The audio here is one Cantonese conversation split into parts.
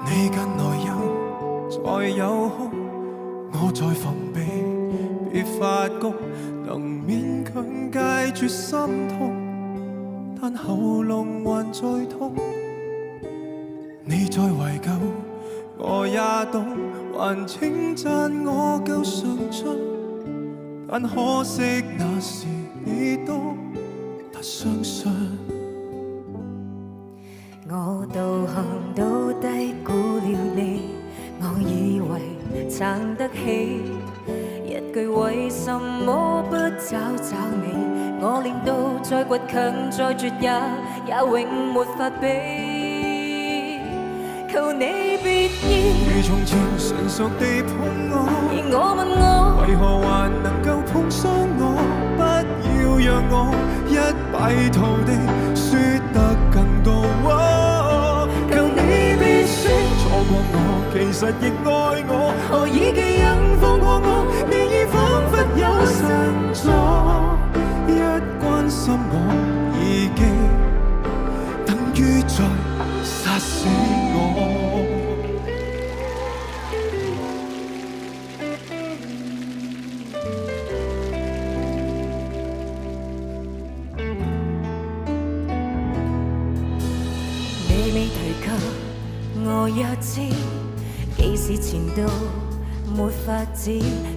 你跟內友再有空，我在防備，別發谷，能勉強戒絕心痛，但喉嚨還在痛。你在懷舊，我也懂，還稱讚我夠上進，但可惜那時你都不相信。我道行都低估了你，我以為撐得起，一句為什麼不找找你，我練到再倔強再絕也永沒法比。求你別要如從前純熟地碰我，而我問我為何還能夠碰傷我？不要讓我一敗塗地輸得更多。求你別說錯過我，其實亦愛我，何以記憶放過我？你已彷彿有神助，一關心我已經等於在殺死我。我也知，既是前度沒法子，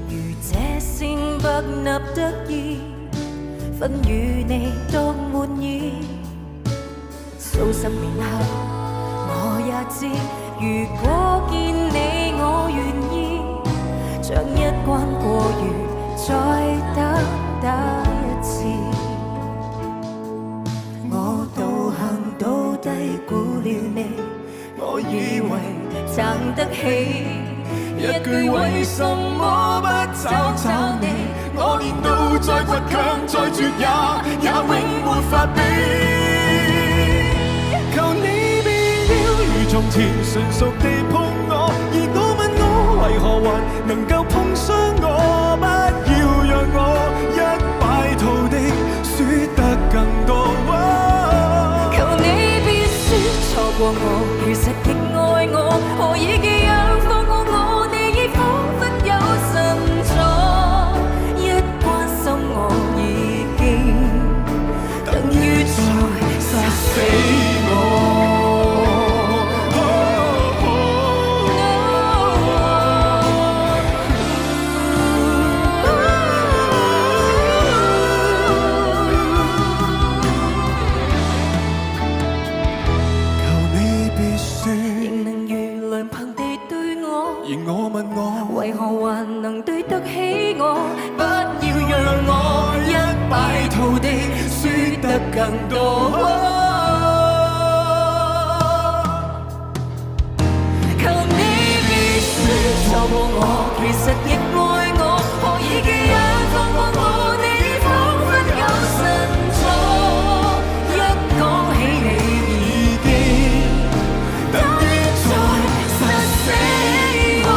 如這線不納得意，分與你當滿意。數十年後，我也知，如果見你，我願意將一關過完，再打一次。我道行都低估了你，我以為撐得起，一句為什麼不找找你，我練到再倔強再絕也永沒法比。求你別要如從前純熟地碰我，而我問我為何還能夠碰傷我？不要讓我一敗塗地輸得更多。求你別說錯過我，其實亦愛我，何以記憶放過我？你已彷彿有神助，一關心我已經等於在殺死我。為何還能對得起我？不要讓我一敗塗地輸得更多。求你別說錯過我，其實亦愛我，何以記憶放過我？你已彷彿有神助，一講起你已經等於在殺死我。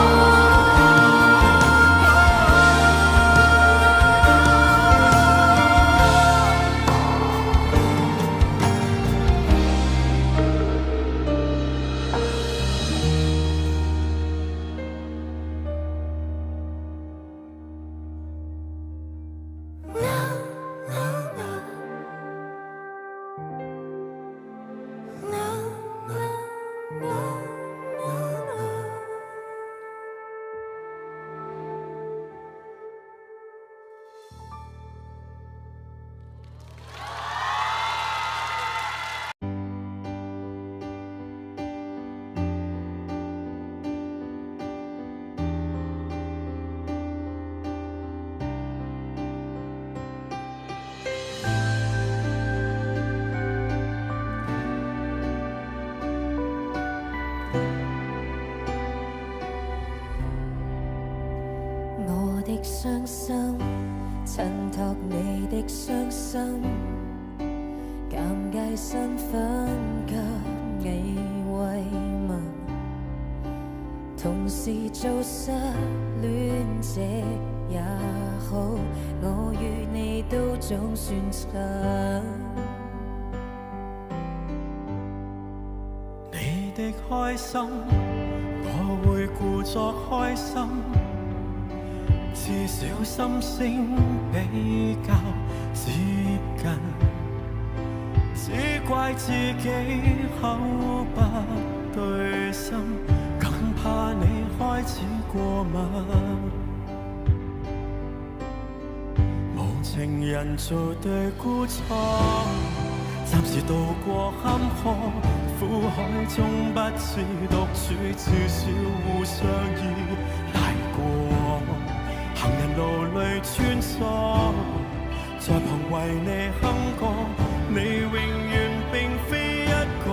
傷心襯托你的傷心，尷尬身份給你慰問，同時做失戀者也好，我與你都總算襯。你的開心回顧作開心，至少心聲比較接近。只怪自己口不對心，更怕你開始過敏。無情人做對孤倉，暫時渡過坎坷苦海中，不知獨處，至少互相依賴過。行人路裏穿梭，在旁為你哼歌，你永遠並非一個。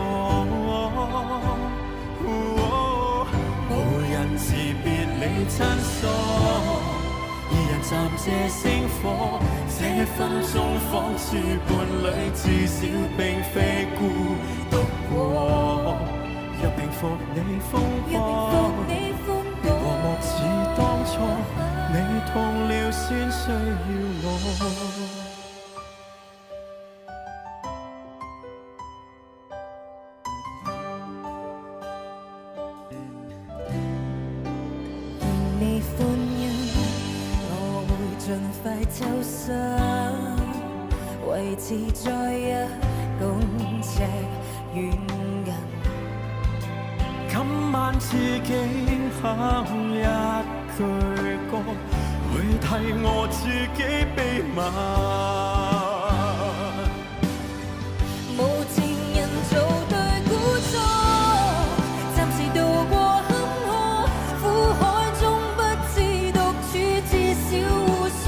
無人辭別你親疏，二人暫借星火，這分鐘仿似伴侶，至少並非孤獨過。若平復你風波，如和睦似當初，你痛了先需要我。就想維持在一公尺遠近。今晚自己哼一句歌，會替我自己秘密。無情人做對孤錯，暫時渡過坎坷苦海中，不知獨處，至少互相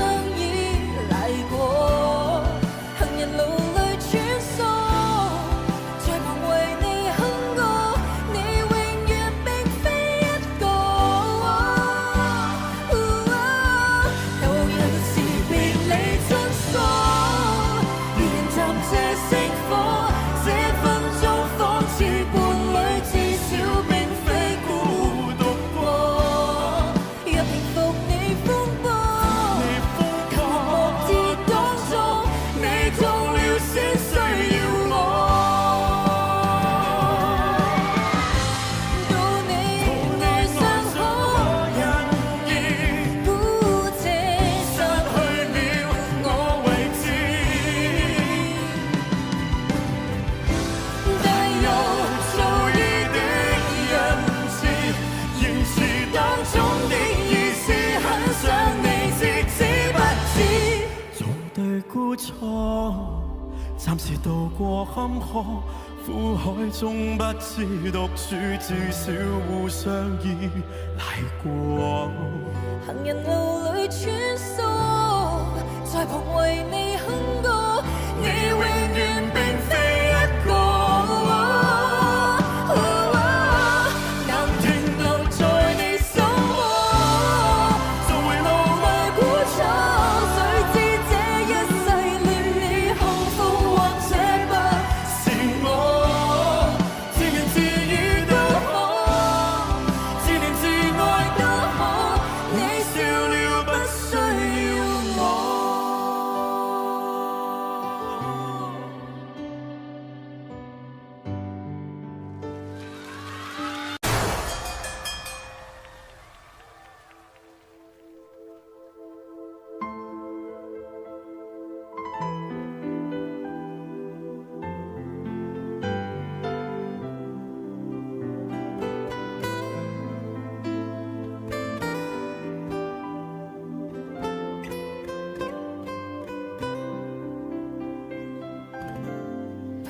暫時渡過坎坷苦海中，不知獨處，至少互相依賴過。行人路裏穿梭，在旁為你哼歌，你永遠並非一個。難停留在你心窩，做回路裏孤楚，誰知這一世戀你幸福，或者不是我。自怨自語都可，自憐自愛都可，你笑了不需要我。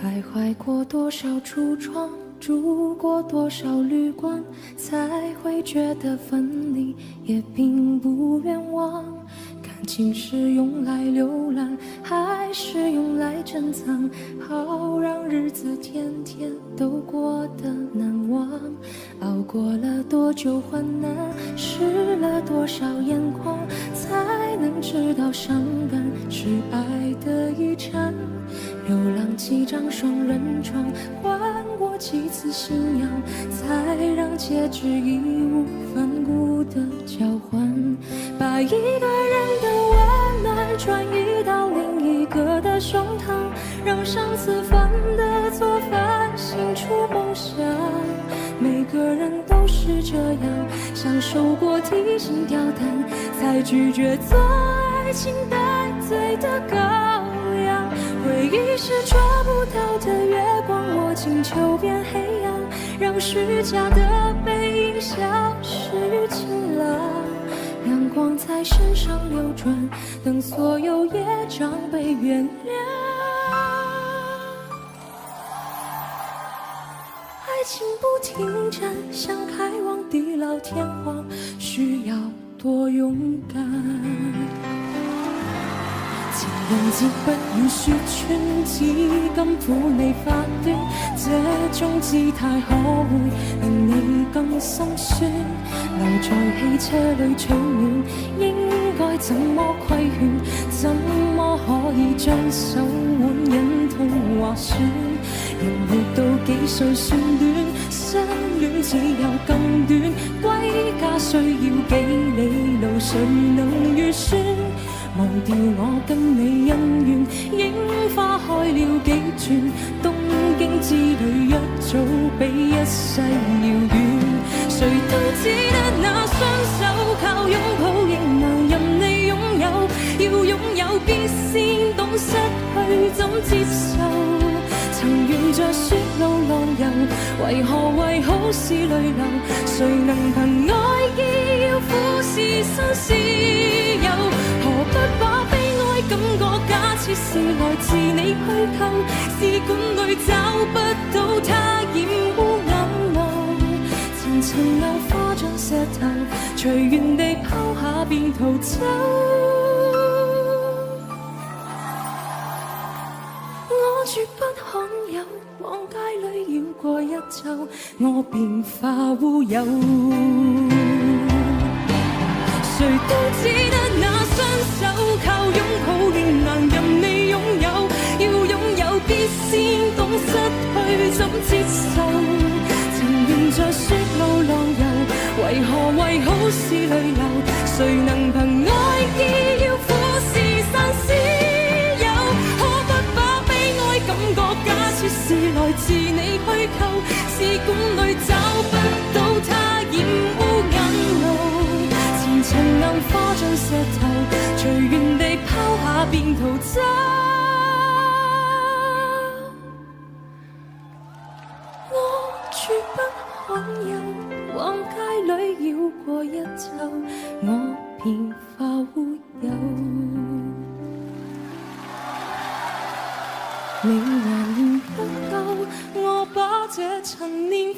徘徊過多少櫥窗，住過多少旅館，才會覺得分離也並不冤枉。感情是用來瀏覽，還是用來珍藏？好讓日子天天都過得難忘。熬過了多久患難，濕了多少眼眶，才能知道傷感是愛的遺產。流浪幾張雙人床，換過幾次信仰，才讓結局義無反顧的交換。把一個人的溫暖轉移到另一個的胸膛，讓上次犯的錯反省出夢想。每个人都是这样，享受过提心吊胆，才拒绝做爱情带罪的羔羊。回忆是抓不到的月光，握紧就变黑暗，让虚假的背影消失晴朗。阳光在身上流转，等所有业障被原谅。爱情不停站，想开往地老天荒，需要多勇敢。情人節不要說穿，只今苦你發端，這種姿態可會令你更心酸？留在汽車裏取暖，應該怎麼規勸？怎麼可以將手腕忍痛劃損？人活到幾歲算短，相戀只有更短，歸家需要幾里路，誰能預算？忘掉我跟你恩怨，櫻花開了幾轉，東京之旅一早比一世遙遠。誰都只得那雙手，靠擁抱仍能任你擁有，要擁有必先懂失去怎接受。曾沿着雪路浪遊，為何為好事淚流？誰能憑愛意要俯視生死有？何不把悲哀感覺假設是來自你虛構？試管裏找不到它染污眼淚，層層流化像石頭，隨緣地拋下便逃走。我絕不罕有，往街裏繞過一周，我便化烏有。誰都只得那雙手，靠擁抱仍能任你擁有，要擁有必先懂失去怎接受。情願在雪路浪遊，為何為好事淚流？誰能憑愛意要俯視生死有？可不把悲哀感覺假設是來自你虛構？試管裏找不到它染污眼淚。層岩化像石頭，隨緣地拋下便逃走。我絕不罕有，往街裏繞過一周，我便化烏有。你還嫌不夠，我把這陳年風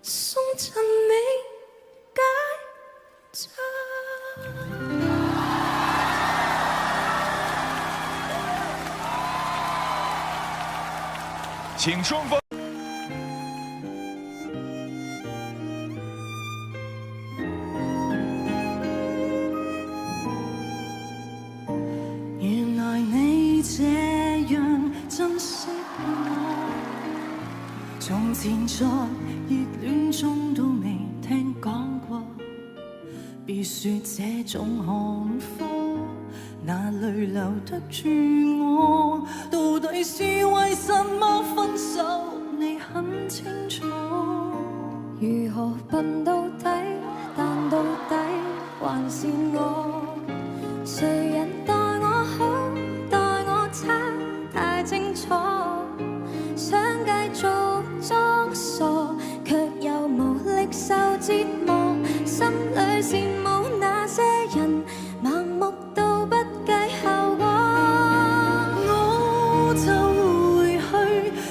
送贈你解咒。请双方。原來你這樣珍惜我，從前在熱戀中都未聽講過。別說這種寒風哪裏留得住我，到底是為什麼分手？你很清楚。如何笨到底，但到底還是我。誰人待我好，待我差，太清楚。想繼續裝傻，卻又無力受折磨。心裏羨慕那些人，盲目到不計後果。我就回去，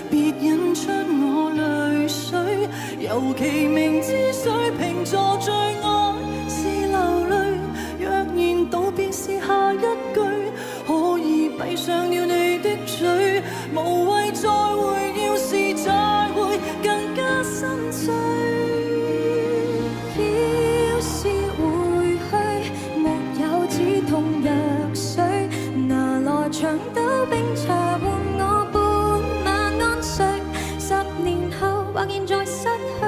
別引出我淚水。尤其明知水瓶座最愛是流淚，若然道別是下一句，可以閉上了你的嘴，無謂再會，要是再會更加心碎。要是回去，沒有止痛藥水，拿來長島冰茶換我半晚安睡。10年後或現在失去，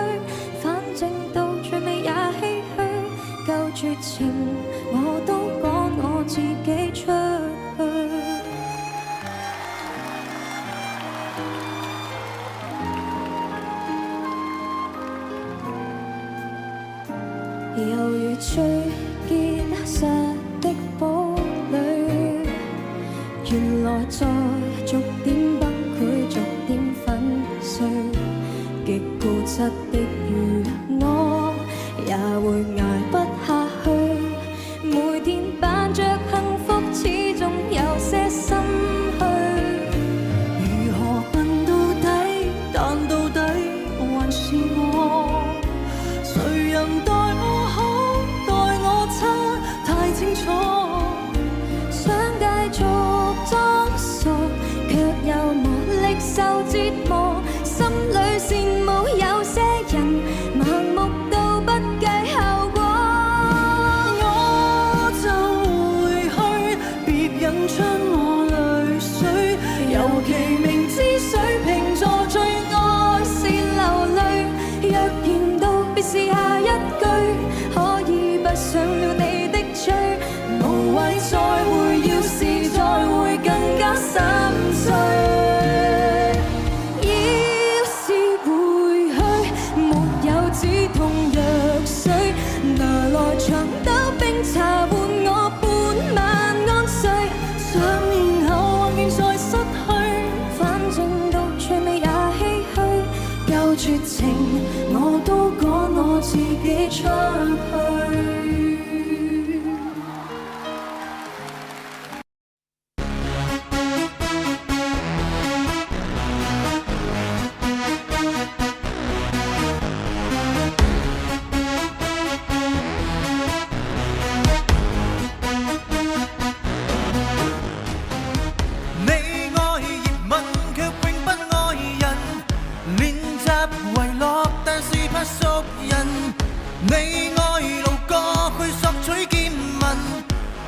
反正到最尾也唏噓。夠絕情我都趕我自己出去。猶如最結實的堡壘，原來在逐點崩潰，逐點粉碎。極固執的如我，也會捱不下去。每天扮着幸福，始終有些心虛。如何笨到底，但到底還是我。誰人待我好，待我差，太清楚。想繼續裝傻，卻又無力受折磨。心裏羨慕有些人盲目到不計後果。我就回去，別引出我淚水。尤其明知水瓶座最愛是流淚。若然到別是下一句，可以不上了你的嘴，無謂再會，要是再會更加心碎。要是回去，沒有止痛藥水，拿來長兜冰茶換我半晚安睡。想念後或現在失去，反正到最尾也唏噓，夠絕情我都趕我自己出去。你愛熱吻卻永不愛人，練習遺落但是怕熟人。你愛路過去索取見聞，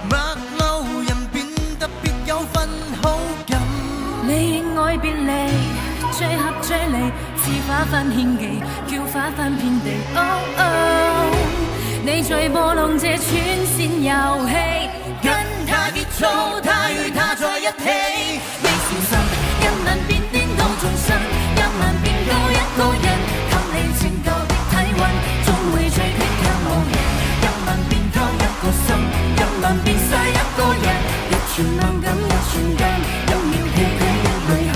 陌路人變得別有份好感。你愛別離，最合最離，似花瓣獻技，叫花瓣遍地。你在播弄這串線遊戲，跟他結束，他與他在一起。你小心，一吻便顛倒眾生，一吻便夠一個人，給你拯救的體溫，總會最缺卻無人。一吻便夠一個心，一吻便殺一個人，一寸猛感一寸間，一秒崎嶇的旅行。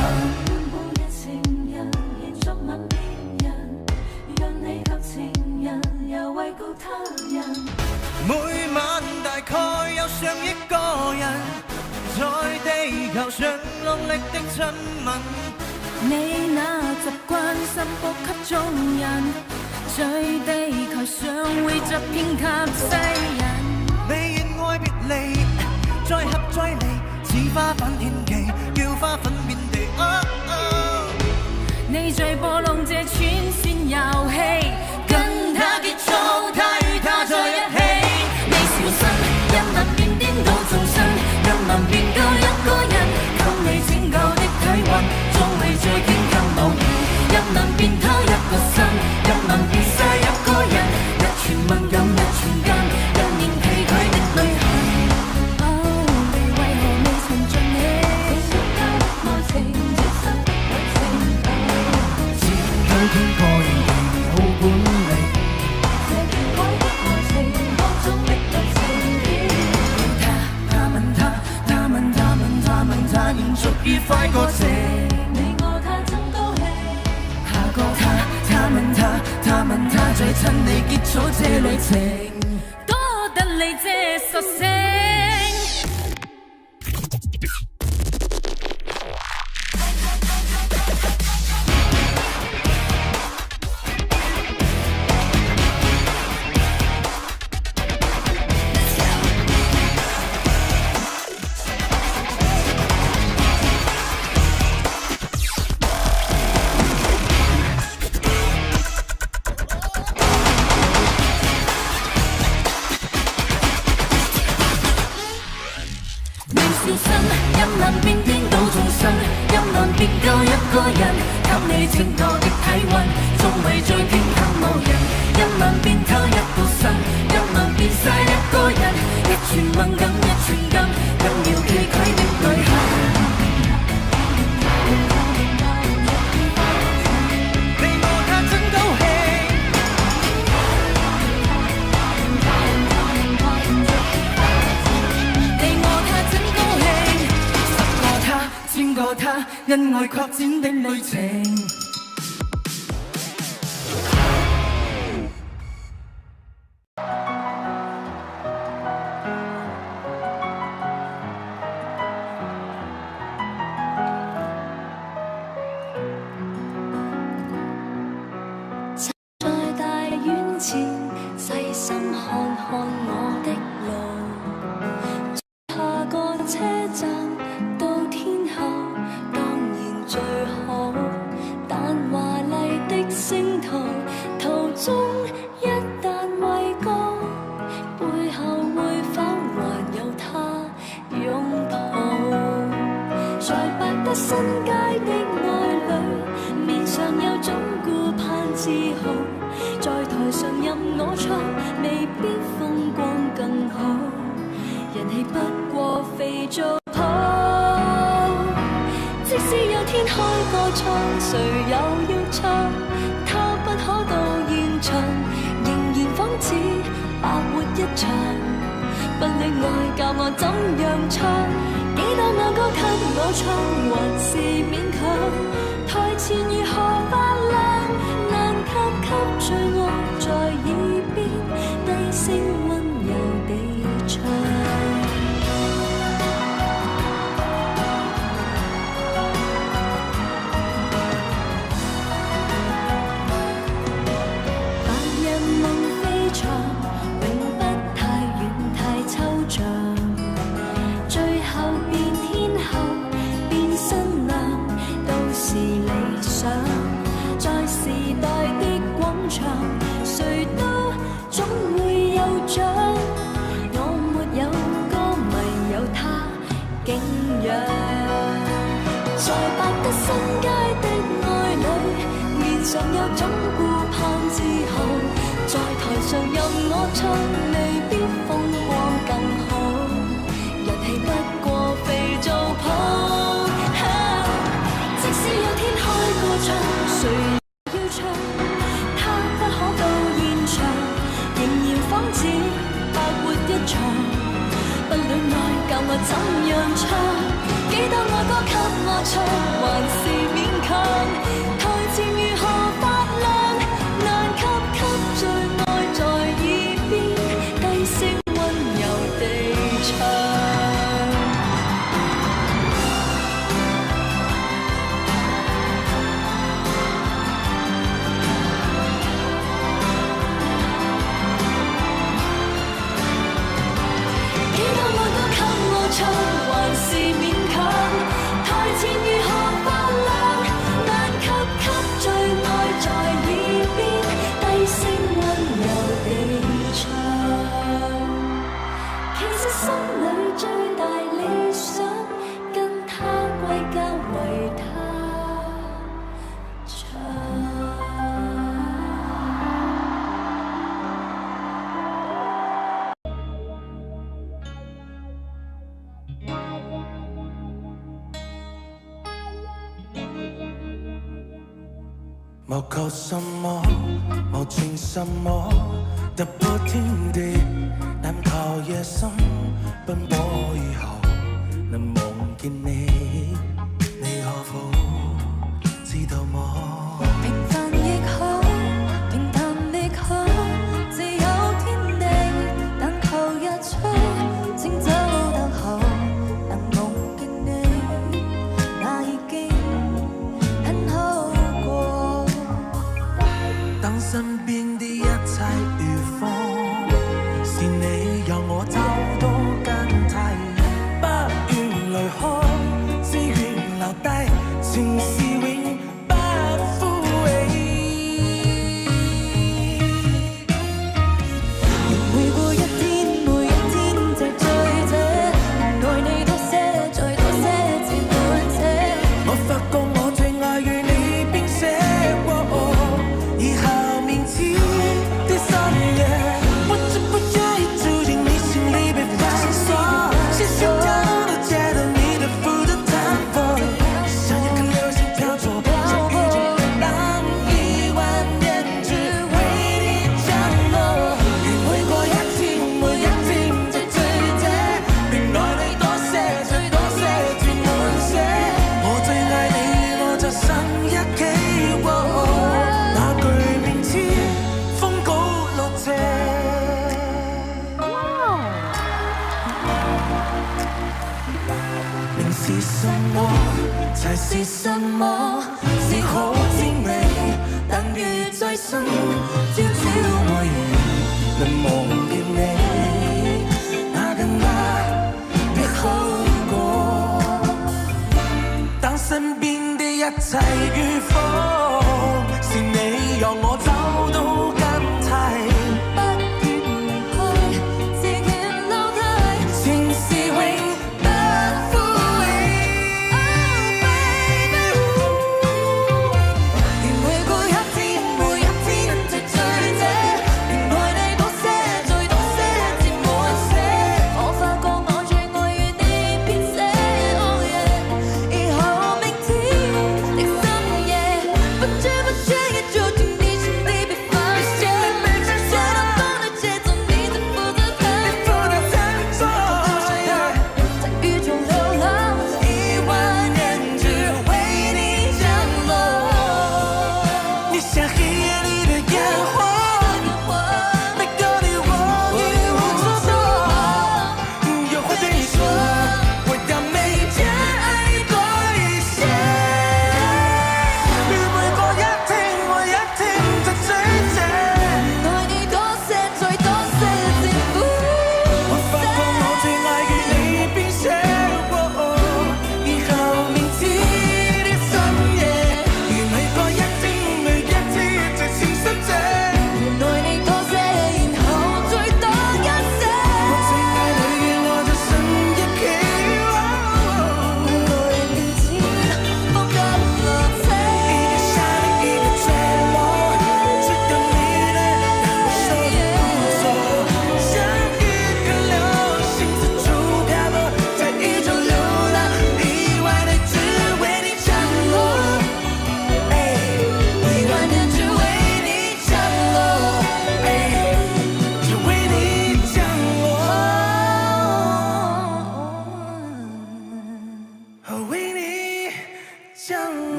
半日情人延續吻別人，讓你及情人又為告他人。每晚大概有上億個人，在地球上落力的親吻。你那習慣心搏給眾人，在地球上會執遍給世人。你願愛別離，再合再離，似花瓣獻技，叫花粉遍地。你在播弄這串線遊戲，跟他結束，他與他在一起。你小心，一吻便顛倒眾生，一吻便夠一個人，給你拯救的體溫，總會最堅強無疑。一吻便偷一個心，一吻便殺一個人，一寸敏感一寸間，一年崎嶇的旅行。你為何未曾盡你？你想交的愛情，接受的愛情。只有天該地好管理。這權威的愛情，當中的愛情。他問他，延續愉快過程。你愛他真高興。下個他問他，最親你結束這旅程，多得你這實聲。愛擴展的旅程。在大院前細心看看我的路，下個車站到天后當然最好，但華麗的星途途中一旦畏高，背後會否還有他擁抱？在百德新街的愛侶，面上有種顧盼自豪，在台上任我唱，未必風光更好，人氣不過肥皂泡。即使有天開個唱，誰又要唱？他不可到現場，仍然仿似白活一場。不戀愛教我怎樣唱，幾多愛歌給我唱，還是勉強。台前如何發亮，難給最愛在耳邊低聲溫柔地唱。白日夢飛翔，永不太遠太抽象，最後變天后變新娘，都是理想。在時代的廣場，誰都總會有獎。我沒有歌迷，有他敬仰。在百德新街的愛侶，面上有種顧盼自豪，在台上任我唱，未必風光更好，人氣不過肥皂泡。即使有天開個唱，誰要唱？他不可到現場，仍然仿似白活一場。不戀愛教我怎樣唱，幾多愛歌給我唱，還是勉強。台前如何發亮，難給最愛在耳邊低聲溫柔地唱。唱還是勉強，台前如何發亮，難給最愛在耳邊低聲溫柔地唱。其實心裏最大理想，跟他歸家為他唱。謀求什麼，謀情什麼，突破天地，但靠夜深奔波以後，能夢見你，你可否知道麼？平凡亦好，平淡亦好，自有天地，但求日出，請走得好，能夢見你，那已經很好過。當身邊的一切如風，是你讓我找到根蒂，不願離開，只願留低，情是永不枯萎。每過一天，每一天就醉者，愛你多些，再多些，至半些。我發覺我最愛與你編寫過，以後面前。是什麼？是好滋味，但越再生，朝朝愛如能忘掉你，那更加的好過。當身邊的一切如風，是你讓我找到根蒂。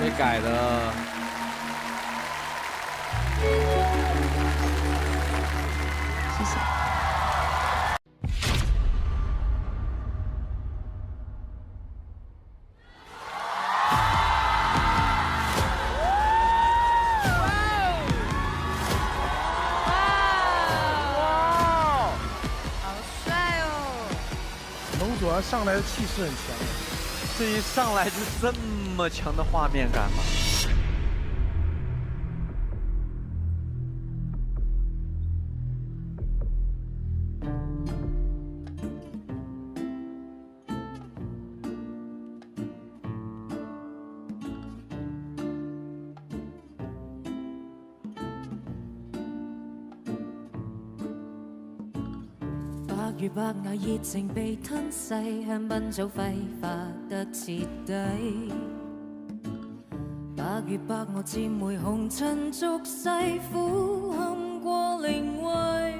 谁改的？谢谢。龙左上来的气势很强，这一上来就这么强的画面感吗？百如白牙熱情被吞噬，香檳早揮發得徹底。百如白鵝漸回紅塵俗世，俯瞰過靈位。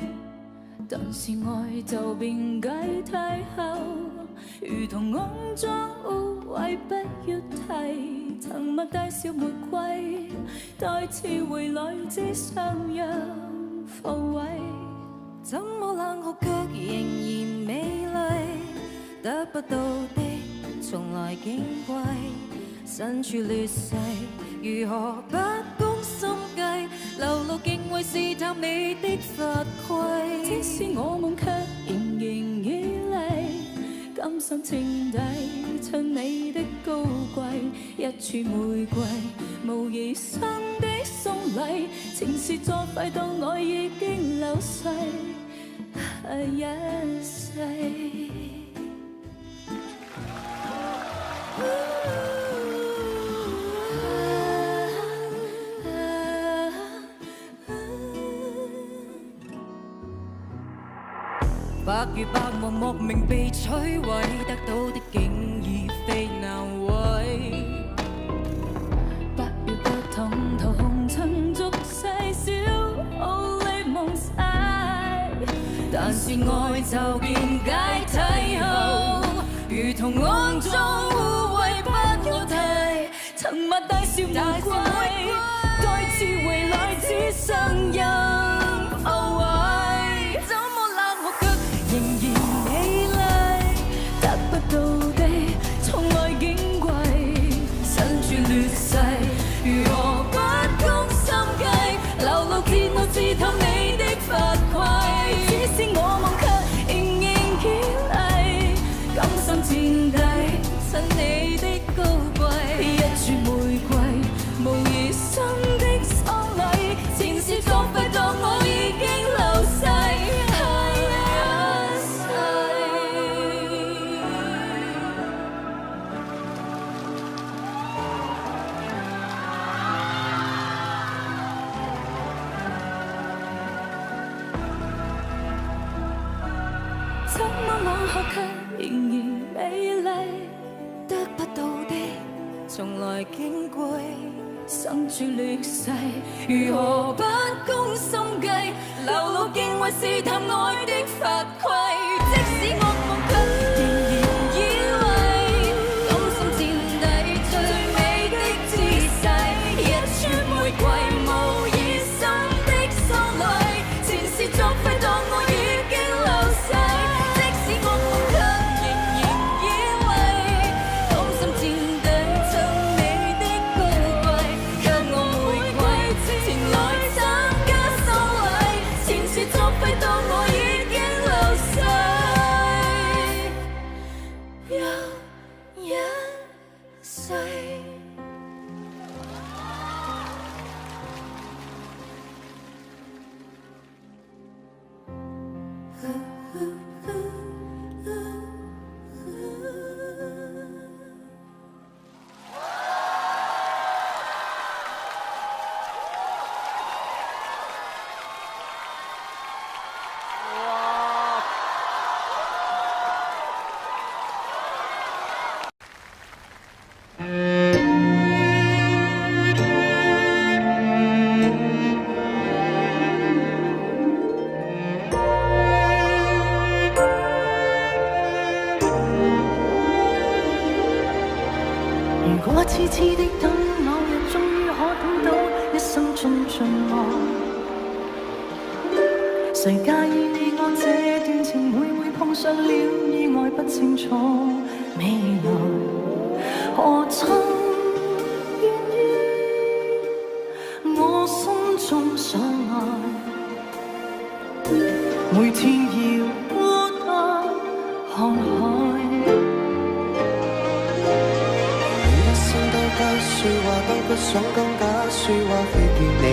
但是愛就變解體後，如同骯髒污穢不要提。曾擘大小玫瑰，待次回來只想讓復位。怎麼冷酷卻仍然美麗，得不到的從來矜貴，身處劣勢如何不攻心計，流露敬畏試探你的法規。只是我夢卻仍然依賴，甘心稱底襯你的高貴，一串玫瑰無疑生的送禮，情是作廢到我已經流逝一世。百如白茫莫名被摧毀，得到的竟已非難為。百如白銅頭紅塵俗世，消耗你夢晒。但是愛就見解體後，如同骯髒污穢不要提，曾擘大笑玫瑰，對峙未來只剩任浮遺，怎麼冷酷卻仍然美麗，得不到的從來矜貴，身處劣勢，如何不攻心計，流露揭露自透你的法規，只是我夢卻仍然堅毅，甘心墊底襯你的高貴，一串玫瑰無疑心的喪禮，前事作廢當我已經流逝，係一世。怎麼冷酷卻仍然美麗，得不到的從來矜貴，身處劣勢，如何不攻心計，流露敬畏試探愛的法規，即使惡夢卻仍然以為，甘心墊底最美的姿勢，一串玫瑰無疑心的喪禮，前事作廢當我已經流逝，即使惡夢卻仍然以為，甘心墊底襯你的高貴，給我玫瑰前來參加喪禮，前事作廢當我已經流逝，又一世。如果痴痴的等，某日終於可等到一生中盡愛，誰介意你我這段情每每碰上了意外，不清楚未來，何曾願意我心中所愛，每天要孤單看海。說話都不想講假說話欺騙你，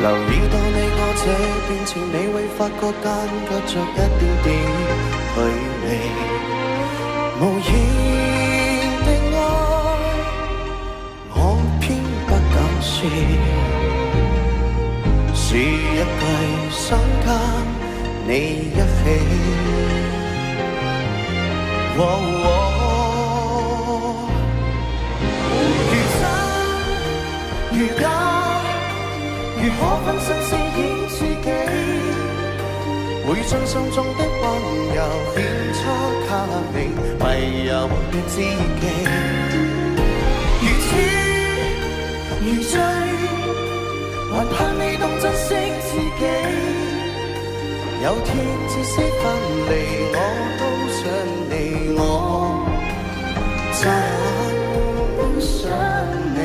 留意到你我這段情，你會發覺間隔着一點點距離，無言的愛我偏不敢說，是一句想跟你一起。如假，如可分身飾演自己，會將心中的溫柔獻出給你，唯有的知己。如痴如醉，還盼你懂珍惜自己。有天至識分離，我都想你，我真想你。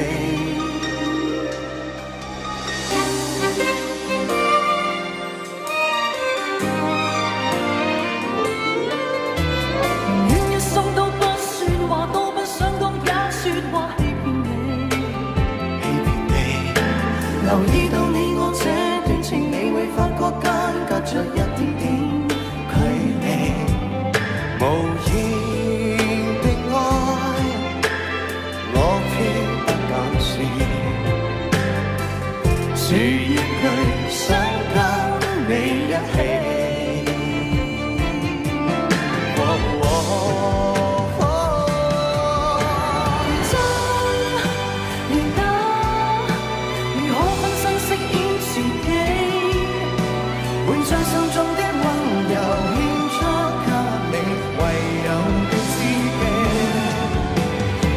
留意到你我這段情，你會發覺間隔着一點點距離，無言的愛我偏不敢說，是一句想跟你一起。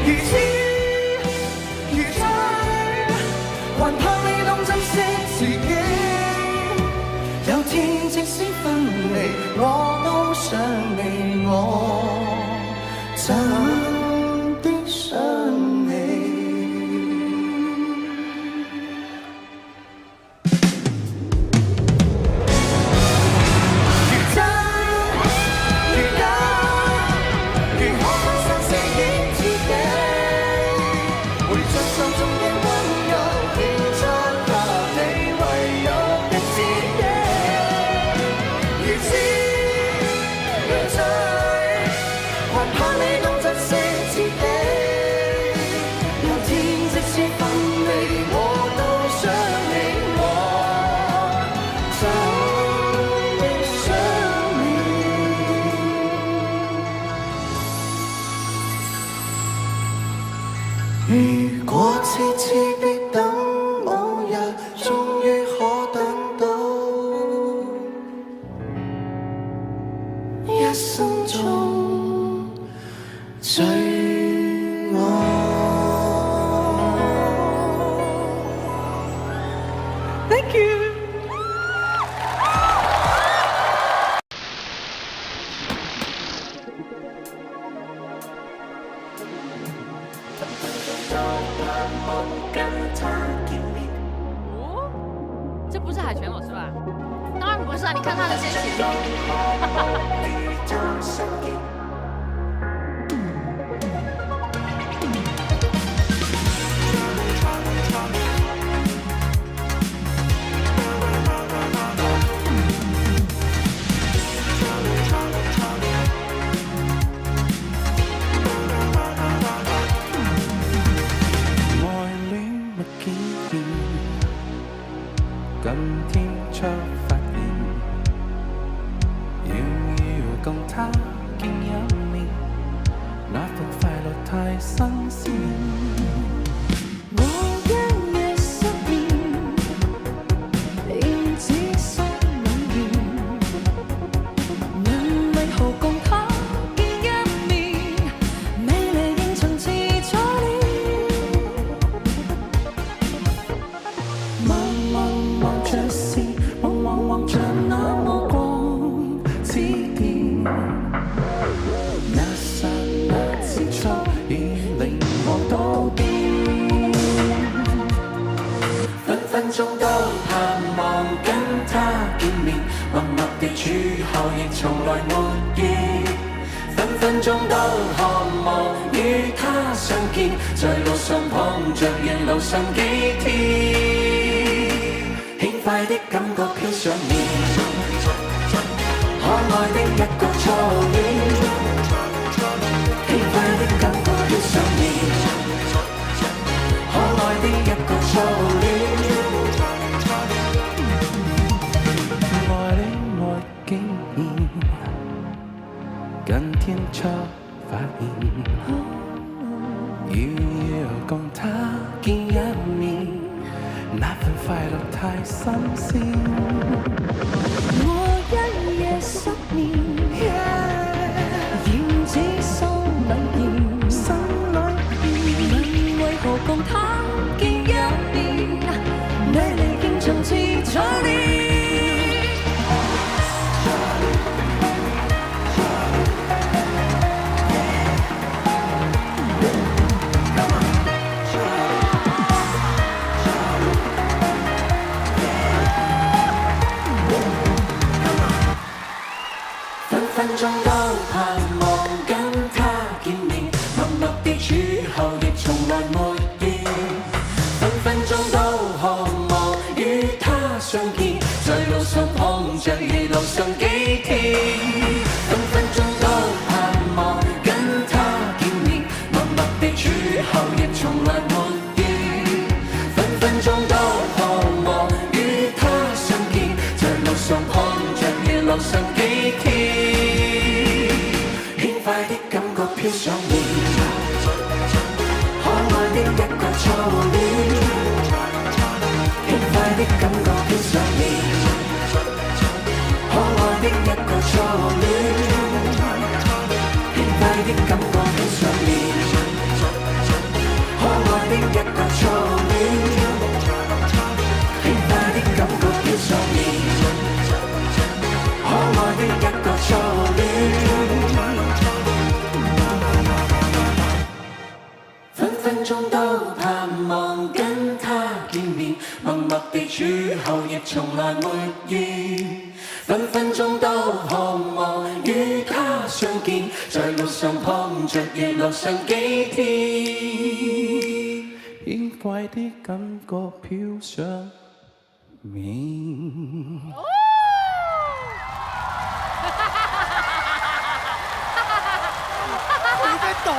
如痴如醉，天即使分離，我都想你，我真的想你。如果痴痴的等某日，終於可等到一生中最愛。Thank you。这不是海泉老师吧？当然不是啊！你看他的身形。今天出發現，遙遙共他見一面，那份快樂太新鮮。我一夜失眠，連自信永遠，人為何共他見一面，美麗仍曾似初戀。望着是，望着那目光似電，那剎那之初已令我都變，分分鐘都盼望跟他見面，默默地處後亦從來沒見，分分鐘都渴望與他相見，在路上碰着沿路上幾天。輕快的感覺飄上面，可愛的一個初戀。輕快的感覺飄上面，可愛的一個初戀。愛你愛竟然今天出發現，遙共他見一面，那份快樂太新鮮。我一夜失眠，仍只心裏邊，心裏邊，問為何共他見一面，美麗竟像似初戀。分鐘都盼望跟他見面，默默地處後亦從來沒見，分分鐘都渴望與他相見，在路上碰着沿路上幾天，分分鐘都盼望跟他見面，默默地處後亦從來沒見，分分鐘都渴望與他相見，在路上碰着沿路上幾天。快的感覺飄上面，可愛的一個初戀。輕快的感覺飄上面，可愛的一個初戀。輕快的感覺飄上面，可愛的一個初戀。輕快的感覺飄上面。分分鐘都渴望與他相見，在路上碰着夜落上幾天，輕快的感覺飄上面。你在抖？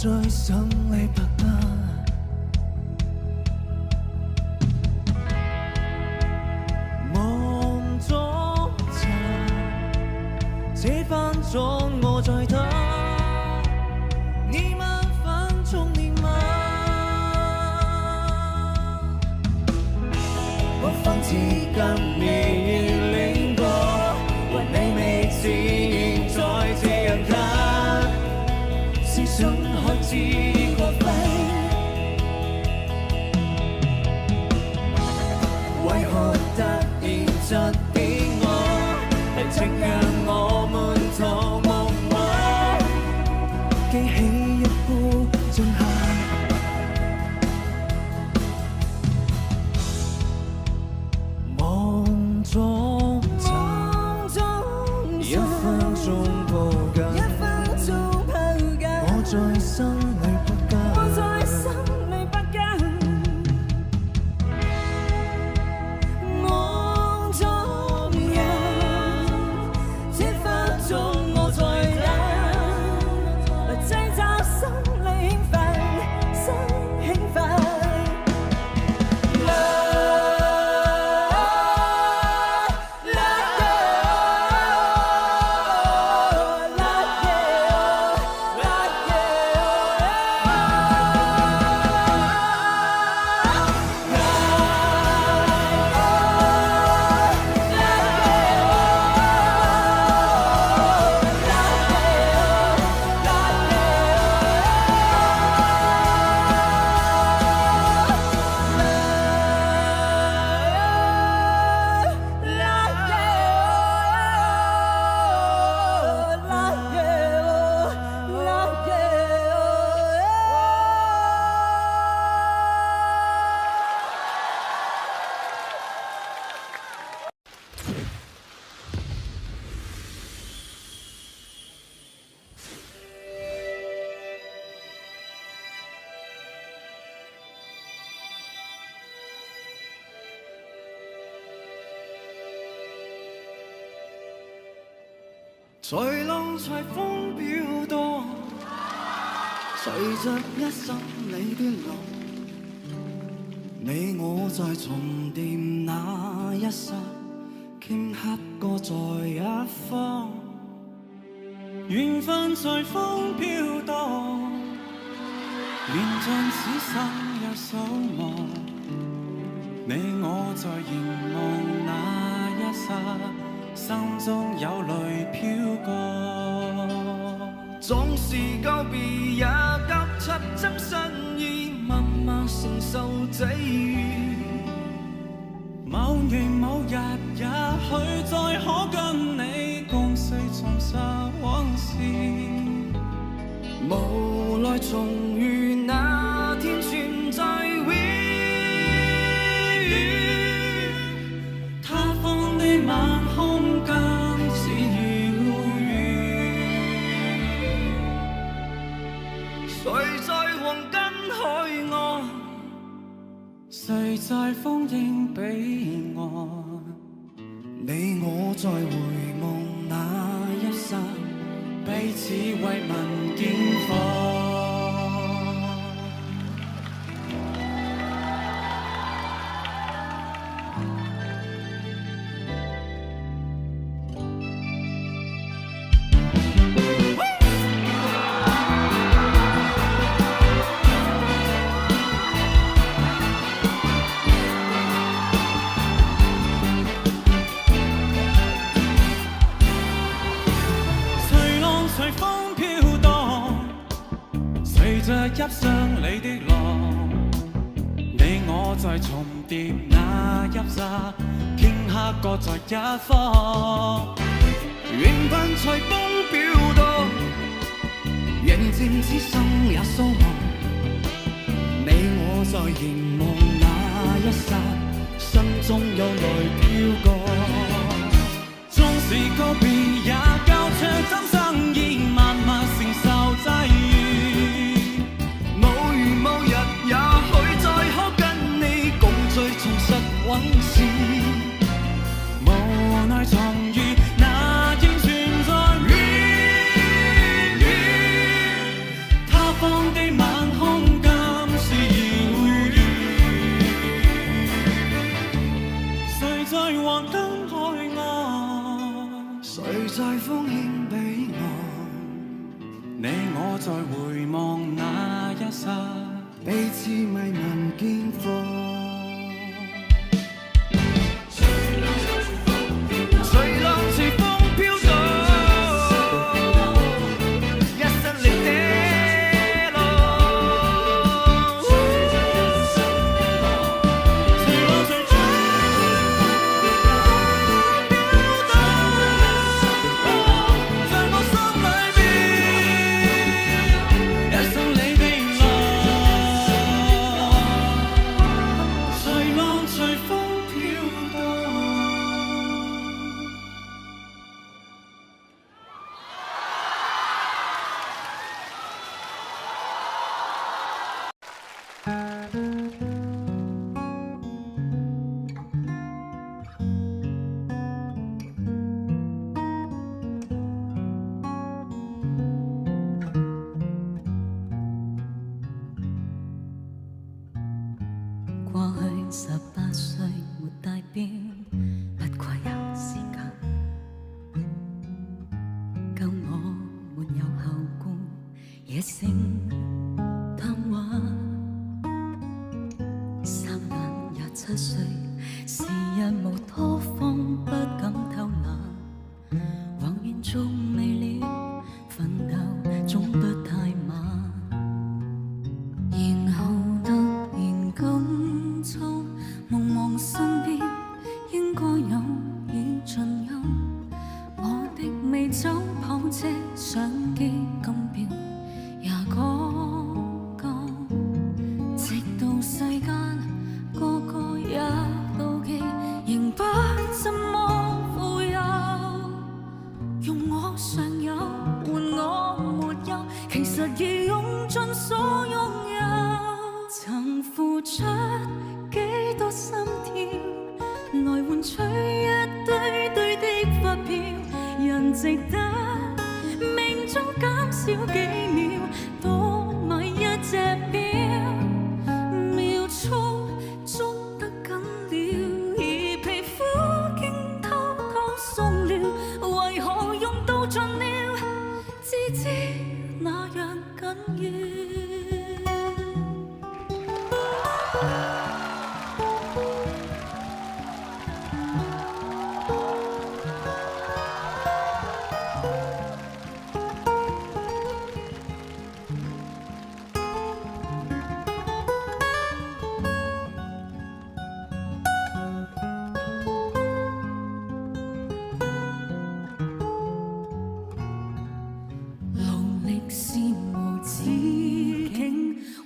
再想你不得，望中茶，這分鐘我在等，你們分鐘你嗎？我仿似跟你戀過，還你未自然再這樣近，思想看似過分，為何突然窒點我？係請讓我們同夢話，記起一呼仲夏，夢中一分鐘抱緊，我在心裏不隨浪隨風飄蕩，隨着一生你的路，你我在重疊那一剎，頃刻各在一方，緣分隨風飄蕩，緣盡此生也守望，你我在凝望那一剎，心中有淚飄過，總是告別也急出真身意，默默承受際遇。某年某日，也許再可跟你共歲重拾往事，無奈重遇那天存在會他方的晚空更是遙遠，誰在黃金海岸，誰在風影彼岸，你我在回望那一剎，彼此為民見放。泣傷你的浪，你我在重疊那一剎，頃刻各在一方，緣分隨風飄蕩，緣盡此生也守望，你我在凝望那一剎，心中有淚飄過，縱是告別也交出真心意，默默承受際遇。也許再可跟你共聚重拾往事，無奈重遇那天存在他方的晚空今是遙遠，誰在黃金海岸，誰在風險彼岸，你我在回望那一剎，彼此為民見放。隨浪隨風飄蕩，一生你的路。隨浪隨風飄蕩，在我心裏邊，一生你的路。隨浪隨風飄蕩。過去18歲沒帶錶，不過有時間，夠我沒有後顧，野性貪玩。3眼27歲，時日無多方，不敢偷懶，宏願仲未了，奮鬥總不太晚。然後突然感觸，茫茫身邊應該有已盡有，我的美酒跑車相機金錶也講究，直到世間個個也妒忌，仍不怎麼富有，用我尚有換我沒有，其實已用盡所擁有。曾付出幾多心跳，來換取一堆堆的發票，人人值得命中減少幾秒，多買一隻錶，秒速捉得緊了，而皮膚竟偷偷鬆了，為何用到盡了，只知那樣緊要。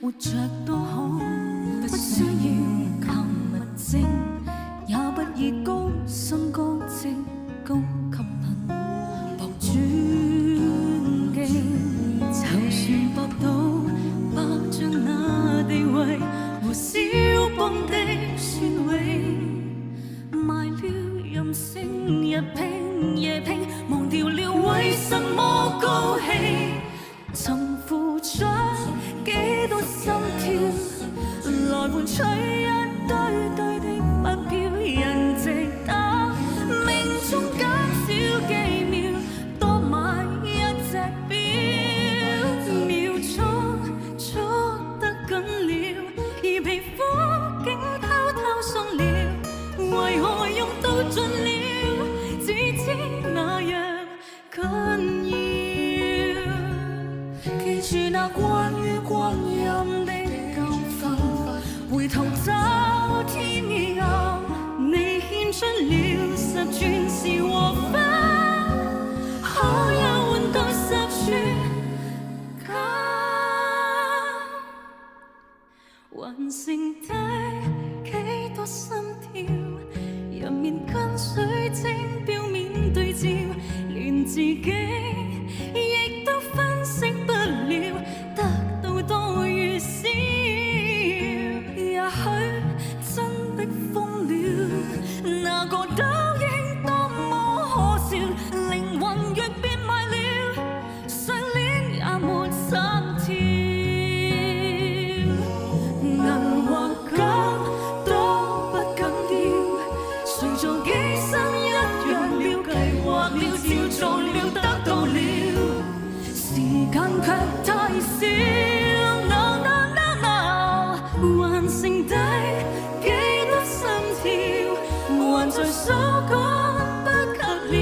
活着都好，不需要靠物證，也不以高薪高職高級能博尊敬。就算博到百丈那地位和小邦的尊榮，賣了任性，日拼夜拼，忘掉了為什麼高興。曾付出幾多心跳，來換取一堆堆的物票，人值得命中減少幾秒，多買一隻錶，秒速捉得緊了，而皮膚竟偷偷鬆了，為何用到盡了，只知那樣緊要。記住那關於光陰的教訓，回頭找天暗，你獻出了10鑽石和花，可有換到10寸金，還剩低幾多心跳，入面跟水晶表面對照，連自己亦都分析不了，得到多與少，也許真的瘋了，那個倒影多麼可笑，靈魂若變賣了，上鏈也沒心跳，銀或金都不緊要，誰做機心一樣了，計劃了，照做了，得到了。時間卻太少 ，no no no no， 還剩低幾多心跳，還在數講不及了，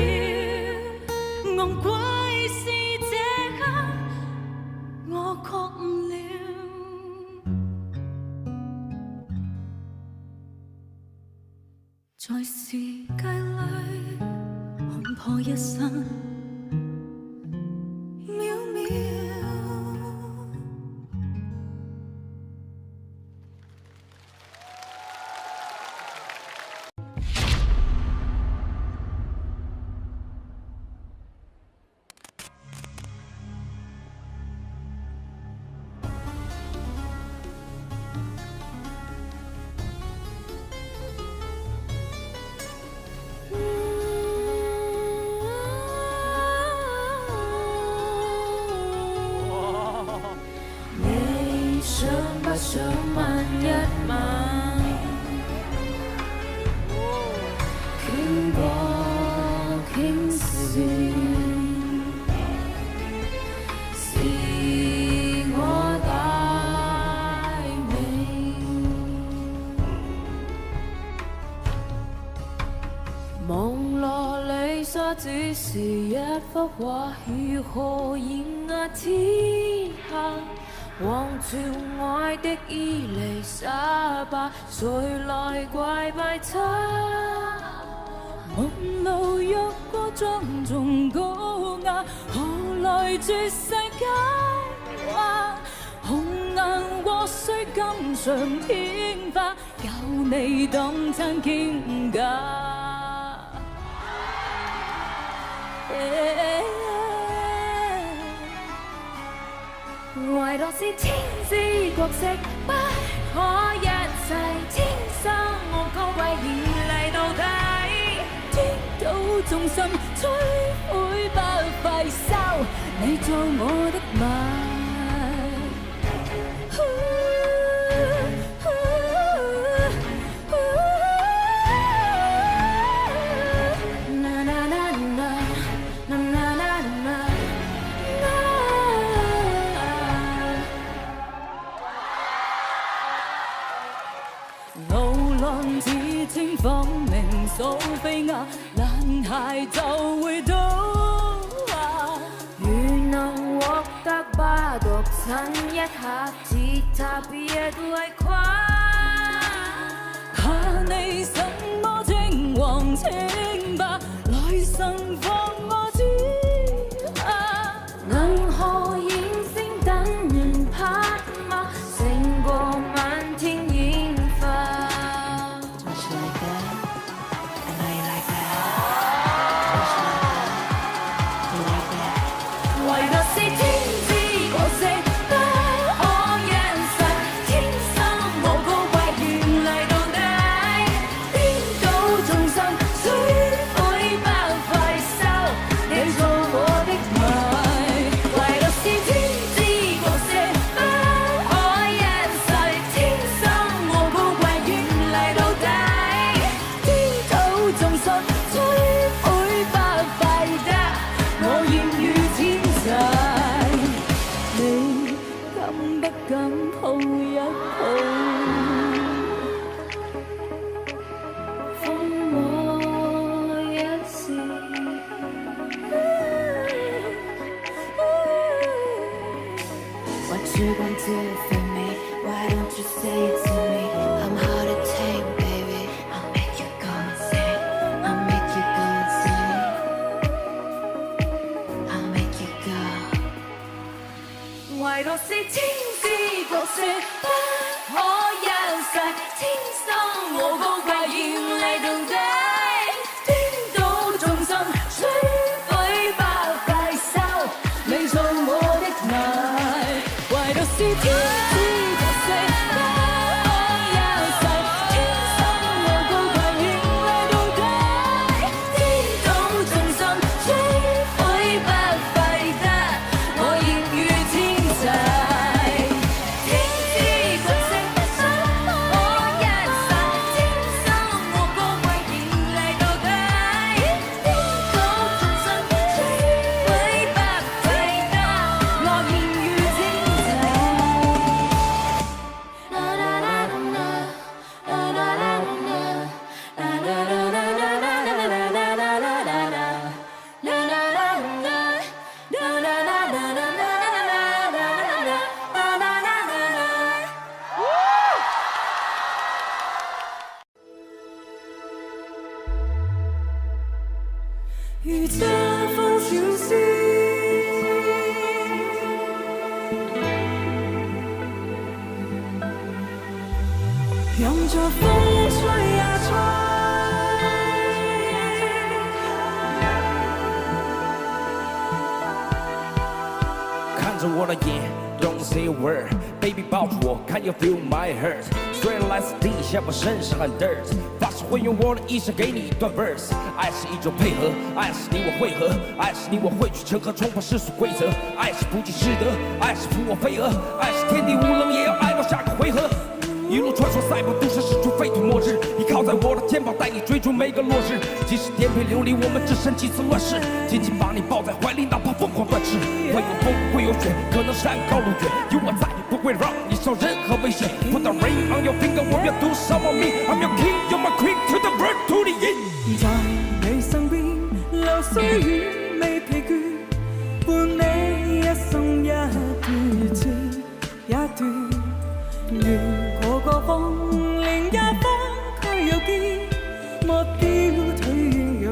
昂貴是這刻，我覺悟了，在世界裏看破一生。想問一問，傾過傾笑，是我大名。網絡裡所只是一幅畫，如何演壓天下？望住愛的伊麗莎白，誰來跪拜他？夢路越過莊重高雅，何來絕世佳話？紅顏禍須錦上添花，有你當餐傾價。唯獨是天之國色，不可一世，天生我高貴而嚟到底，天道重心摧毀不費收，你做我的吻。路浪似清風明掃飛壓，男孩就會倒下。如能獲得吧，獨親一下，吉他別為誇。怕你什麼情黃情白，來生放我知啊。能何影星等人拍馬，勝過滿天煙花。Just like that, I know you like that. Just like that, you like that. 唯獨是天知我識不可一世，天生我高貴原嚟到底，顛倒眾生摧毀不費收，你做我的迷。唯獨是天知我識不可一世，天生我高貴原嚟到底，顛倒眾生摧毀不費得，我艷遇天際，你敢不敢抱一抱？封我一時。What you gonna do for me? Why don't you say it to me? I'm hard to take, baby. I'll make you go insane. I'll make you go insane. I'll make you go. 唯獨是天知角色不可一世，天生我高貴原嚟到底，顛倒眾生摧毀不費收，你做我的迷。唯獨是天知角色不可一世，天生我高貴原嚟到底，顛倒眾生摧毀不費得，我艷遇天際。天知角色不可一世，天生我高貴原嚟到底，顛倒眾生摧毀不費得，我艷遇天際。如這風小絲，任着風吹呀吹。看着我的眼 ，Don't say a word，baby 抱住我，Can you feel my hurt？ 虽然来自地下，我身上很 dirt， 发誓会用我的一生给你一段 verse。爱是一种配合，爱是你我会合，爱是你我汇聚成河，冲破世俗规则。爱是不计师德，爱是扶我飞蛾，爱是天地无棱，也要爱到下个回合。一路穿梭赛博都市，使出废土末日，依靠在我的肩膀，带你追逐每个落日。即使颠沛流离，我们置身几次乱世，紧紧把你抱在怀里，哪怕疯狂断翅。会有风，会有雪，可能山高路远，有我在，不会让你受任何危险。Put the ring on your finger， 我愿赌上我命。I'm your king， you're my queen，to the bird to the end。在你身邊，流歲月未疲倦，伴你一生一段接一段。如嗰個風，另一方卻又見目標退遠，讓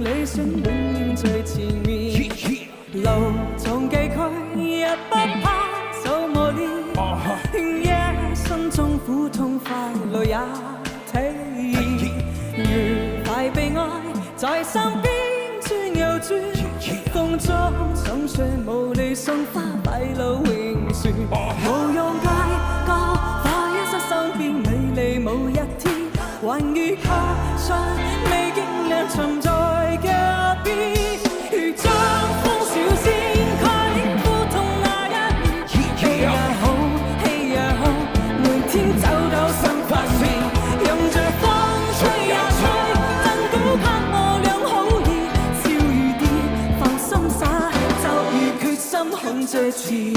理想永遠最前面。路縱崎嶇，日不怕手磨練，夜心中苦痛快樂也體驗。愉快被愛在身邊轉又轉，風中總算無理送花擺路永旋，無用戒告，化一生身邊美麗某一天，還餘下尚未經驗存在嘅。起。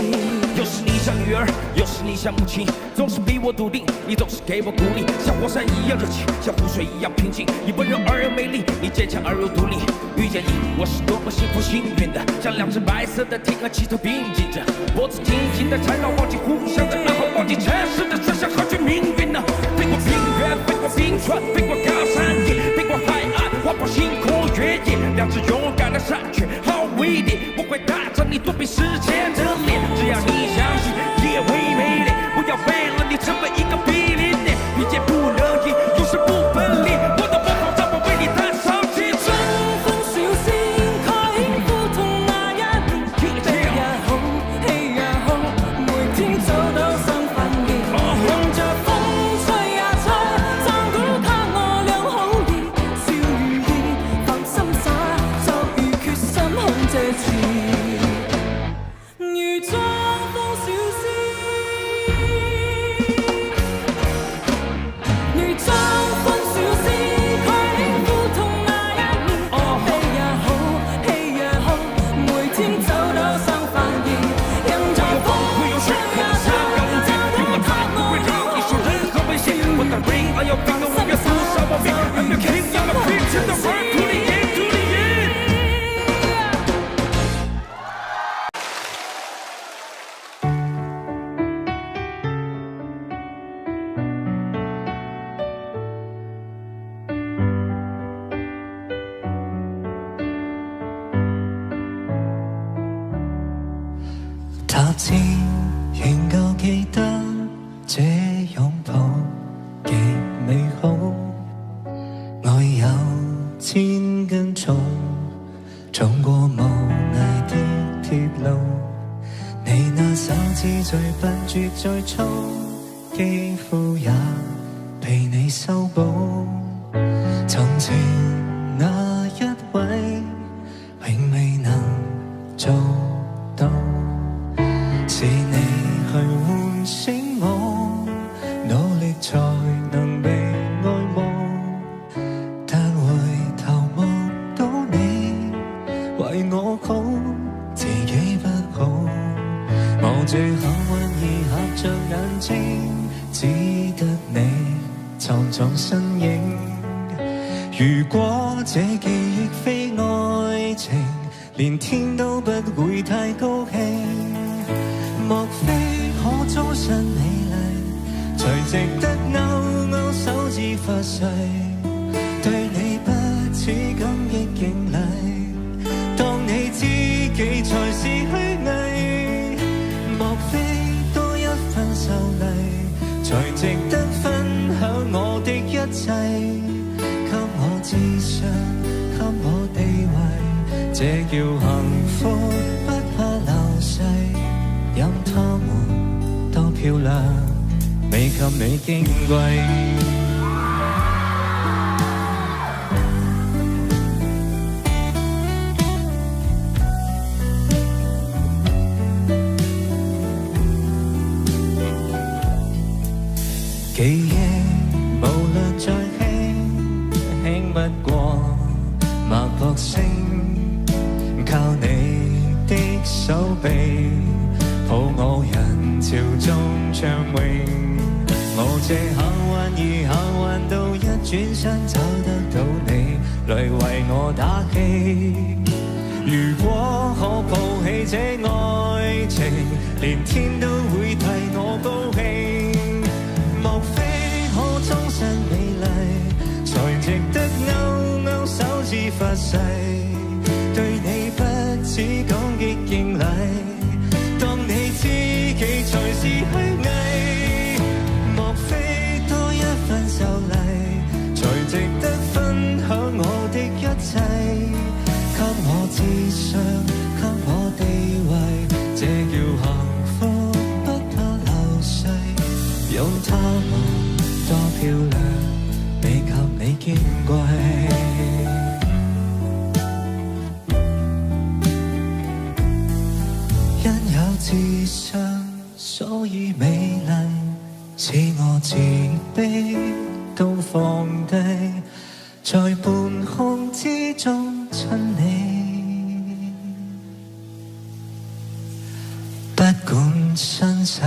又是你像女儿，又是你像母亲，总是比我笃定，你总是给我鼓励，像火山一样热情，像湖水一样平静。你温柔而又美丽，你坚强而又独立。遇见你，我是多么幸福幸运的，像两只白色的天鹅齐头并进着，脖子紧紧地缠绕，忘记互相的，然后忘记城市的喧嚣和去命运呢。飞过平原，飞过冰川，飞过高山野，飞过海岸，划破星空越野。两只勇敢的山雀，毫无疑点，我会带着你躲避时间的脸。只要你相信，夜会美丽，不要为了你成为一个比邻点，并肩不能移，永世不分离。我的梦好让我为你弹唱起。春風小仙開苦痛那一年，飛也好，氣也好，每天走到上飯宴，迎着風吹呀吹，讚鼓給我倆好意，笑如意，放心灑，就如決心看這次。如春風小仙，如春風小仙開苦痛那一年，飛也好，氣也好，每天走到上飯宴，迎着風吹呀吹，讚鼓給我倆好意，我的 ring， I 要感動，我要負傷我命 ，I'm your king， I'm a king， 真的 right to the end to the end。踏前仍舊記得這擁抱極美好，愛有千根蟲，衝過無涯的鐵路。你那手指最笨拙最粗，肌膚也被你修補。從前那一位，永未能做到。是你去喚醒我，努力才能被愛慕。但回頭望到你，為我好，自己不好。我最幸運而合着眼睛，只得你藏藏身影。如果這記憶非愛情，連天都不會太高興。莫非可終身美麗，才值得勾勾手指發誓，對你不止感激敬禮，當你知己才是虛偽。莫非多一份秀麗，才值得分享我的一切，給我智商，給我地位，這叫幸福，不怕流逝。任他們多漂亮，未及你矜貴。記憶無論再輕，輕不過脈搏聲，靠你的手臂抱我人潮中暢泳，我這幸運而幸運到一轉身找得到你來為我打氣。如果可抱起這愛情，連天都會替我高興。莫非可終身美麗，才值得勾勾手指發誓，對你不止感激敬禮。當你知己才是虛偽，莫非多一份秀麗，才值得分享我的一切，給我智商，給我地位，這叫幸福，不怕流逝。用他們多漂亮，未及你矜貴。自信，所以美麗，使我自卑都放低，在半空之中親你。不身世。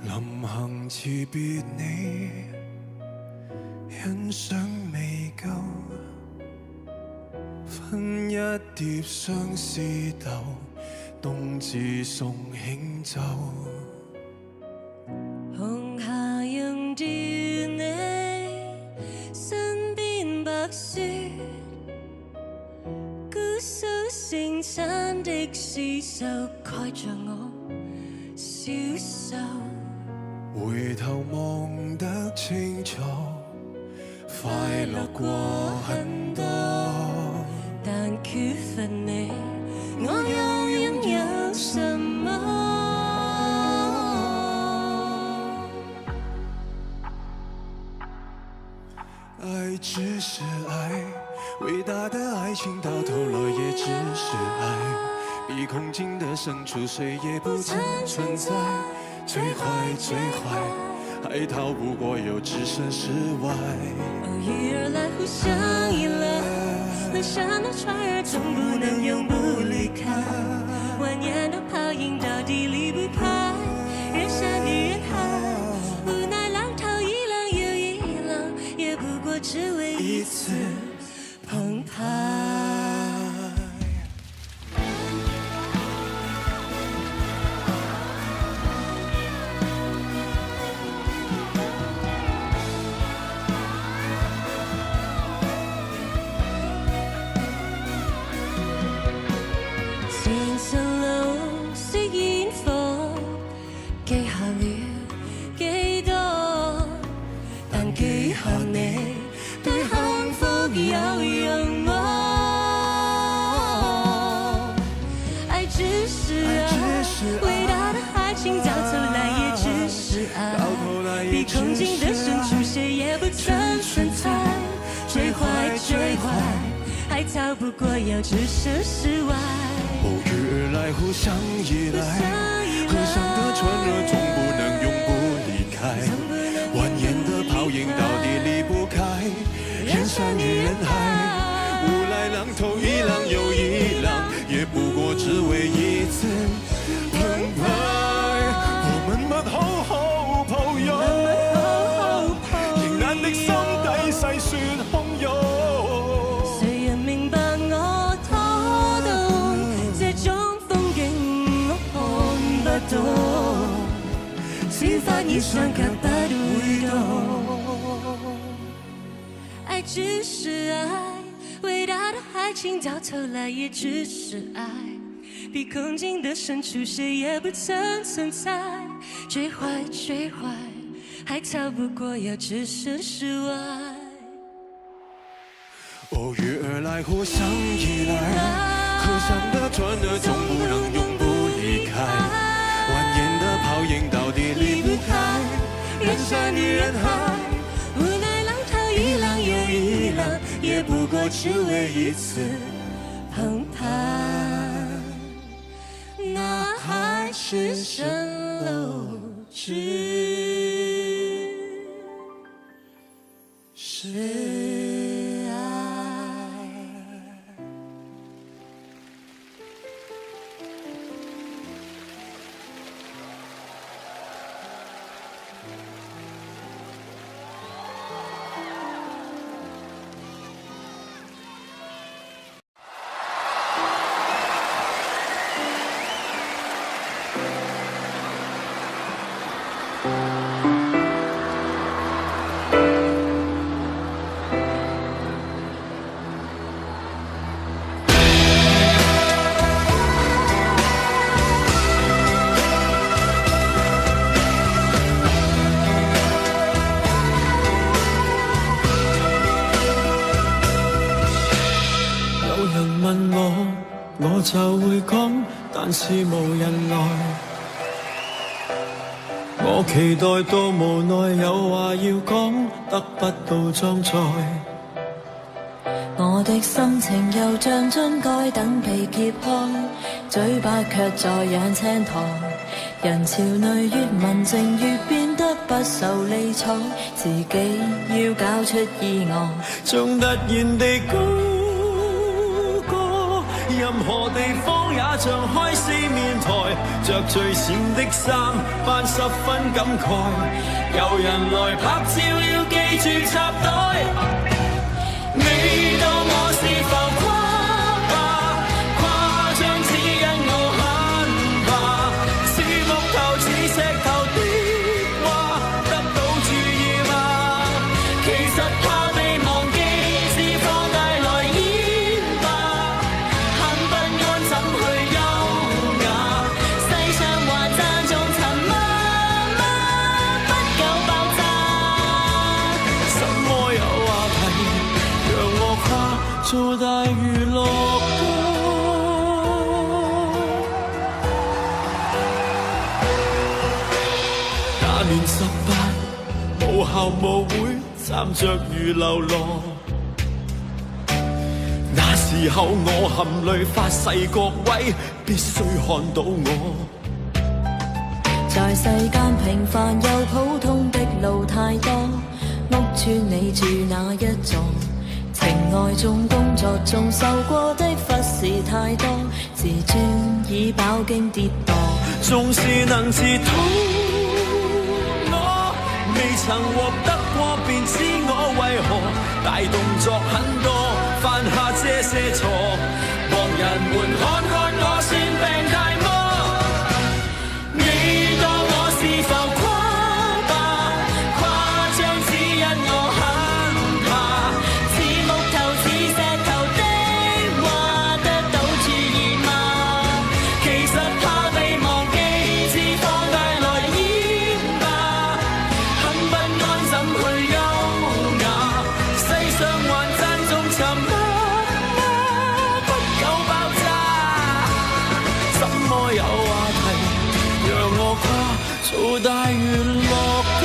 臨行辭別你，欣賞未夠，分一碟相思豆，冬至送輕酒。紅霞映住你身邊白雪，孤守聖山的屍首蓋着我消瘦。回頭望得清楚，快樂過很多，但缺乏你，我又擁有什麼？爱只是爱，伟大的爱情到头来也只是爱。比空境的深处谁也不曾存在，最坏最坏，还逃不过又置身事外。偶遇而来，互相依赖，能上的船儿总不能永不离开。蜿蜒的泡影到底离不开人山与人海，无奈浪涛一浪又一浪，也不过只为一次澎湃。前塵路飾演火，記下了幾多，但記下你對幸福有讓我。愛只是愛，偉大的愛情到頭來也只是愛，比空境的深處誰也不曾存在，最壞最壞，還逃不過要置身事外。偶遇而來，互相依賴，河上的船兒總不能永不離開，蜿蜒的泡影到底離不開人山與人海，無奈浪頭一浪又一浪，也不過只為一次澎湃。我們勿好好抱擁，仍難的心底細說洶湧。誰人明白我拖動這種風景，我看不到，先發現相隔不會懂。愛只是愛，偉大的愛情到頭來也只是愛，比空境的深處誰也不曾存在，最壞最壞，還逃不過要置身事外。偶遇而來，互相依賴，河上的船兒總不能永不離開，蜿蜒的泡影到底離不開人山與人海，無奈浪濤一浪又一浪，也不過只為一次澎湃。那海市蜃樓只是愛。我就會講，但是無人來。我期待到無奈，有話要講，得不到裝載。我的心情又像樽蓋等被揭開，嘴巴卻在仰青苔。人潮內越文靜越變得不受理睬，自己要搞出意外，仲突然地高歌，任何地方也像開四面台，着最閃的衫，扮十分感慨。有人來拍照要記住插袋，你當我是浮誇吧，誇張只因我很怕，是木頭似石頭的話得到注意嗎？其實怕被忘記是放大來演吧，很不安怎去優雅，世上還讚頌沉默嗎？不夠爆炸，什麼有話題讓我誇做大娛樂家。那年18無校無會，站着如流浪。那時候我含淚發誓各位必須看到我。在世間平凡又普通的路太多，屋邨你住哪一座？情愛中工作中受過的忽視太多，自尊已飽經跌墮。縱是能自討，我未曾獲得過，便知我為何大動作很多，犯下這些錯。旁人們看看我算病態麼？你當我是浮誇吧？誇張只因我很怕，似木頭似石頭的話得到注意嗎？其實怕被忘記，只放大來演吧。很不安怎去優雅？世上還讚頌沉默嗎？不夠爆炸，怎麼有話題讓我誇？做大娛樂家。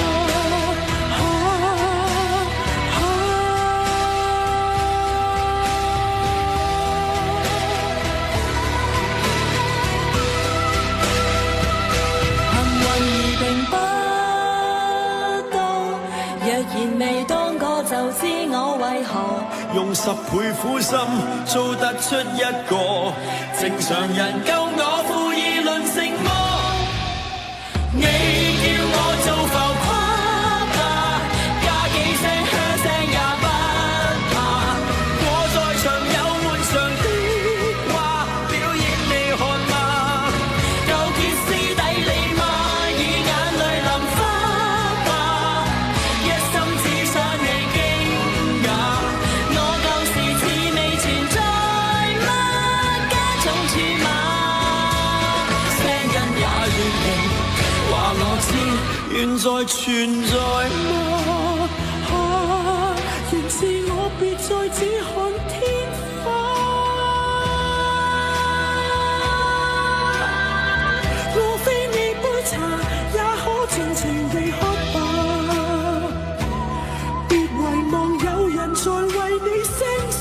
幸運兒並不多，若然未當過就知我為何。用10倍苦心做得出一個正常人，夠我負議論成麼？你叫我做浮誇吧，加幾聲噓聲也不怕。我在場有滿場的話，表演你看嗎？糾結私底里嗎？以眼淚淋花吧，一心只想你驚訝。我舊時似未存在嗎？加重處嗎？聲音也願意話我知，現在存在嗎？仍是我別再只看天花。我非你杯茶，也可盡情地喝吧。別遺忘有人在為你聲沙。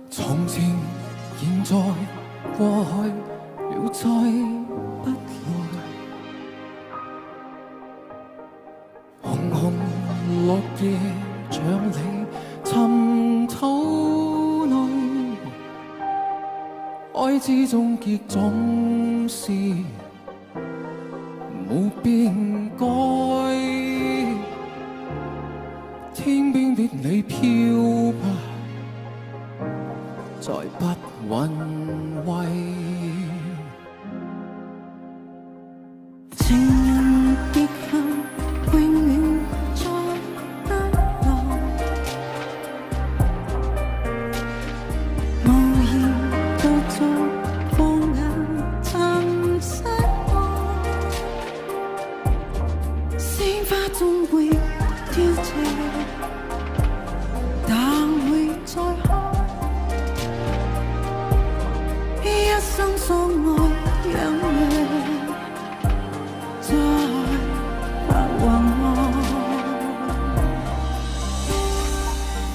從前、現在、過去了，再不來。紅紅落葉像你尋土裏，愛之終結總是沒變改。天邊的你飄吧，再不韻味。情人別後，永遠再不來。無言獨坐，放眼沉失愛。鮮花終會凋謝，但會再開。一生所愛兩樣，再不遺忘。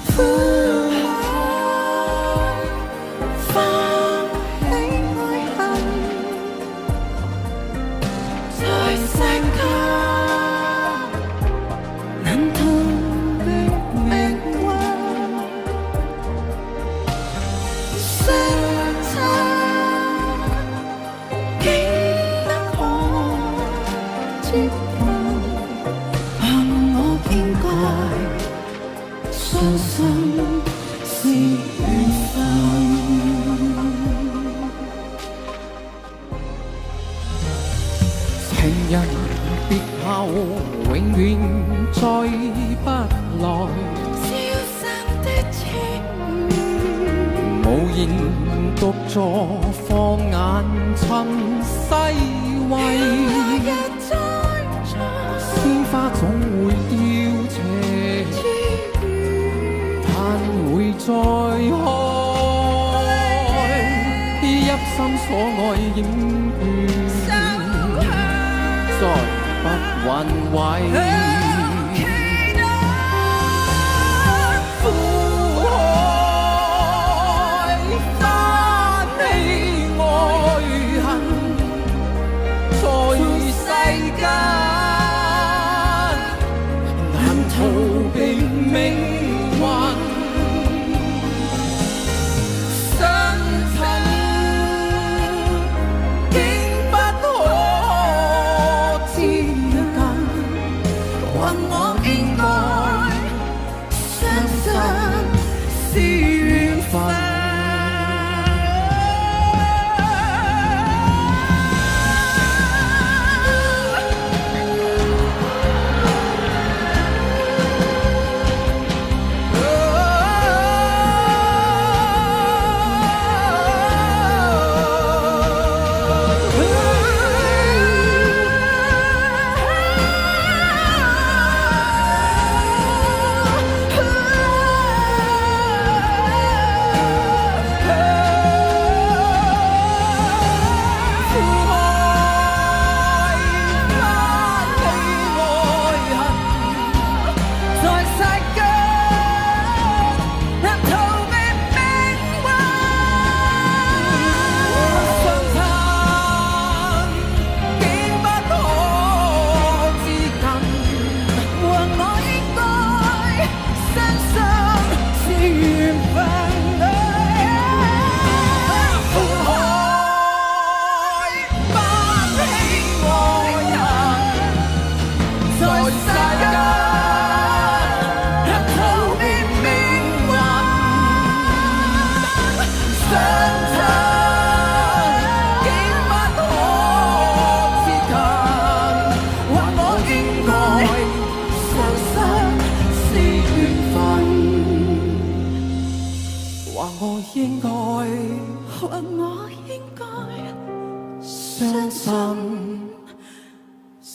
呼海泛起愛恨，在世間難逃的命運。我應該相信是緣分。情人別後，再不來，消散的情無言獨坐，放眼尋世圍。一再再鮮花總會凋謝，但會再開。一心所愛影片，再不挽回。苦海翻起愛恨，在世間難逃避命運。相信是